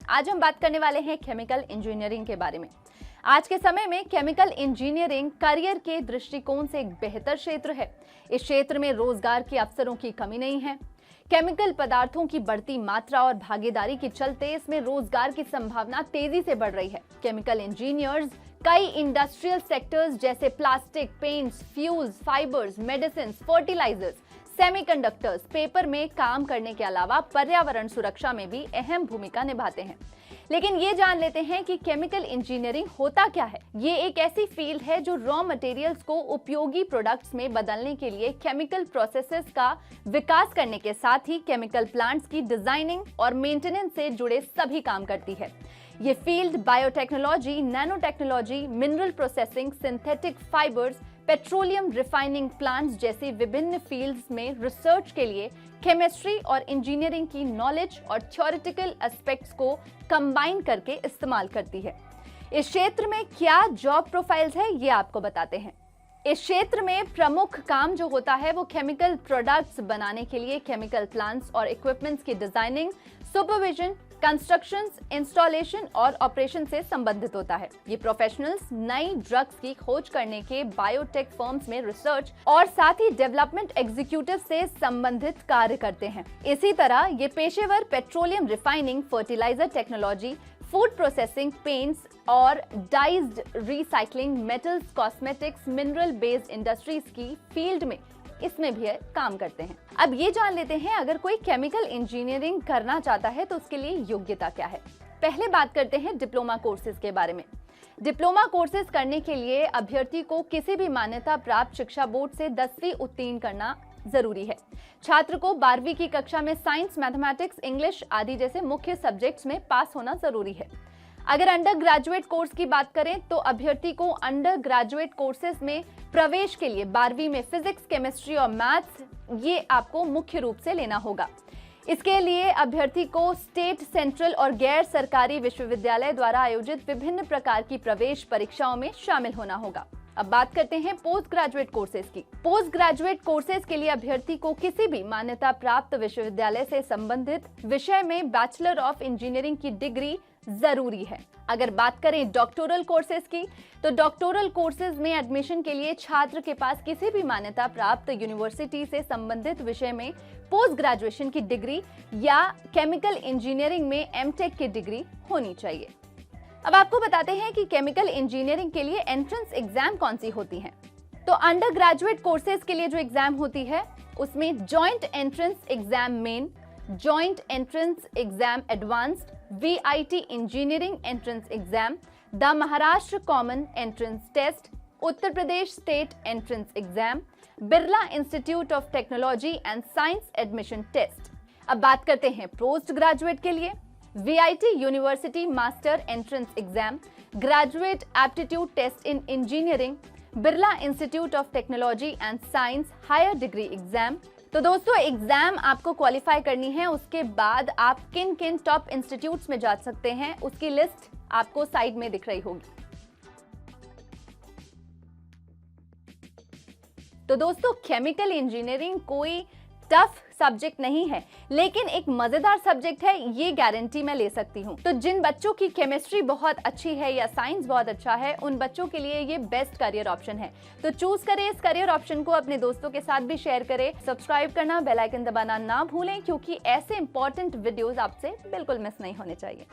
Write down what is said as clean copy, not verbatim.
आज हम बात करने वाले हैं केमिकल इंजीनियरिंग के बारे में। आज के समय में केमिकल इंजीनियरिंग करियर के दृष्टिकोण से एक बेहतर क्षेत्र है। इस क्षेत्र में रोजगार के अवसरों की कमी नहीं है। केमिकल पदार्थों की बढ़ती मात्रा और भागीदारी के चलते इसमें रोजगार की संभावना तेजी से बढ़ रही है। केमिकल इंजीनियर्स कई इंडस्ट्रियल सेक्टर्स जैसे plastic, paints, fuels, fibres, medicine, fertilisers, semiconductors, paper में काम करने के अलावा पर्यावरण सुरक्षा में भी अहम भूमिका निभाते हैं। लेकिन ये जान लेते हैं कि केमिकल इंजीनियरिंग होता क्या है। ये एक ऐसी फील्ड है जो रॉ मटेरियल्स को उपयोगी प्रोडक्ट्स में बदलने के लिए केमिकल प्रोसेसेस का विकास करने के साथ ही केमिकल प्लांट्स की डिजाइनिंग और मेंटेनेंस से जुड़े सभी काम करती है। ये field biotechnology, nano technology, mineral processing, synthetic fibres, petroleum refining plants जैसी विभिन्न फील्ड्स में रिसर्च के लिए केमिस्ट्री और इंजीनियरिंग की नॉलेज और थ्योरेटिकल एस्पेक्ट्स को कंबाइन करके इस्तेमाल करती है। इस क्षेत्र में क्या जॉब प्रोफाइल्स है ये आपको बताते हैं। इस क्षेत्र में प्रमुख काम जो होता है वो केमिकल प्रोडक्ट्स बनाने के लिए केमिकल प्लांट्स और इक्विपमेंट्स की डिजाइनिंग, सुपरविजन, कंस्ट्रक्शंस, इंस्टॉलेशन और ऑपरेशन से संबंधित होता है। ये प्रोफेशनल्स नई ड्रग्स की खोज करने के बायोटेक फर्म्स में रिसर्च और साथ ही डेवलपमेंट एग्जीक्यूटिव से संबंधित कार्य करते हैं। इसी तरह ये पेशेवर petroleum refining, fertiliser technology, food processing, paints और dyes recycling, metals, cosmetics, mineral based industries की फील्ड में इसमें भी काम करते हैं। अब ये जान लेते हैं अगर कोई केमिकल इंजीनियरिंग करना चाहता है तो उसके लिए योग्यता क्या है। पहले बात करते हैं डिप्लोमा कोर्सेज के बारे में। डिप्लोमा कोर्सेज करने के लिए अभ्यर्थी को किसी भी मान्यता प्राप्त शिक्षा बोर्ड से 10वीं उत्तीर्ण करना जरूरी है। छात्र को 12वीं की कक्षा में साइंस, मैथमेटिक्स, इंग्लिश आदि जैसे मुख्य सब्जेक्ट्स में पास होना जरूरी है। अगर अंडर ग्रेजुएट कोर्स की बात करें तो अभ्यर्थी को अंडर ग्रेजुएट कोर्सेज में प्रवेश के लिए 12वीं में फिजिक्स, केमिस्ट्री और मैथ्स ये आपको मुख्य रूप से लेना होगा। इसके लिए अभ्यर्थी को स्टेट, सेंट्रल और गैर सरकारी विश्वविद्यालय द्वारा आयोजित विभिन्न प्रकार की प्रवेश परीक्षाओं में शामिल होना होगा। अब बात करते हैं पोस्ट ग्रेजुएट कोर्सेज की। पोस्ट ग्रेजुएट कोर्सेज के लिए अभ्यर्थी को किसी भी मान्यता प्राप्त विश्वविद्यालय से संबंधित विषय में बैचलर ऑफ इंजीनियरिंग की डिग्री जरूरी है। अगर बात करें डॉक्टोरल कोर्सेज की तो डॉक्टोरल कोर्सेज में एडमिशन के लिए छात्र के पास किसी भी मान्यता प्राप्त यूनिवर्सिटी से संबंधित विषय में पोस्ट ग्रेजुएशन की डिग्री या केमिकल इंजीनियरिंग में एमटेक की डिग्री होनी चाहिए। अब आपको बताते हैं कि केमिकल इंजीनियरिंग के लिए एंट्रेंस एग्जाम कौन सी होती हैं। तो अंडर ग्रेजुएट कोर्सेज के लिए जो एग्जाम होती है उसमें joint entrance exam main, joint entrance exam advanced, VIT engineering entrance exam, the Maharashtra common entrance test, Uttar Pradesh state entrance exam, Birla institute of technology and science admission test. अब बात करते हैं पोस्ट ग्रेजुएट के लिए। VIT university master entrance exam, graduate aptitude test in engineering, Birla institute of technology and science higher degree exam. तो दोस्तों exam आपको qualify करनी है, उसके बाद आप किन किन टॉप इंस्टीट्यूट्स में जा सकते हैं उसकी लिस्ट आपको साइड में दिख रही होगी। तो दोस्तों केमिकल इंजीनियरिंग कोई टफ सब्जेक्ट नहीं है, लेकिन एक मजेदार सब्जेक्ट है, ये गारंटी मैं ले सकती हूँ। तो जिन बच्चों की केमिस्ट्री बहुत अच्छी है या साइंस बहुत अच्छा है उन बच्चों के लिए ये बेस्ट करियर ऑप्शन है। तो चूज करें इस करियर ऑप्शन को, अपने दोस्तों के साथ भी शेयर करें। सब्सक्राइब करना, बेल आइकन दबाना ना भूलें क्योंकि ऐसे इंपॉर्टेंट वीडियोस आपसे बिल्कुल मिस नहीं होने चाहिए।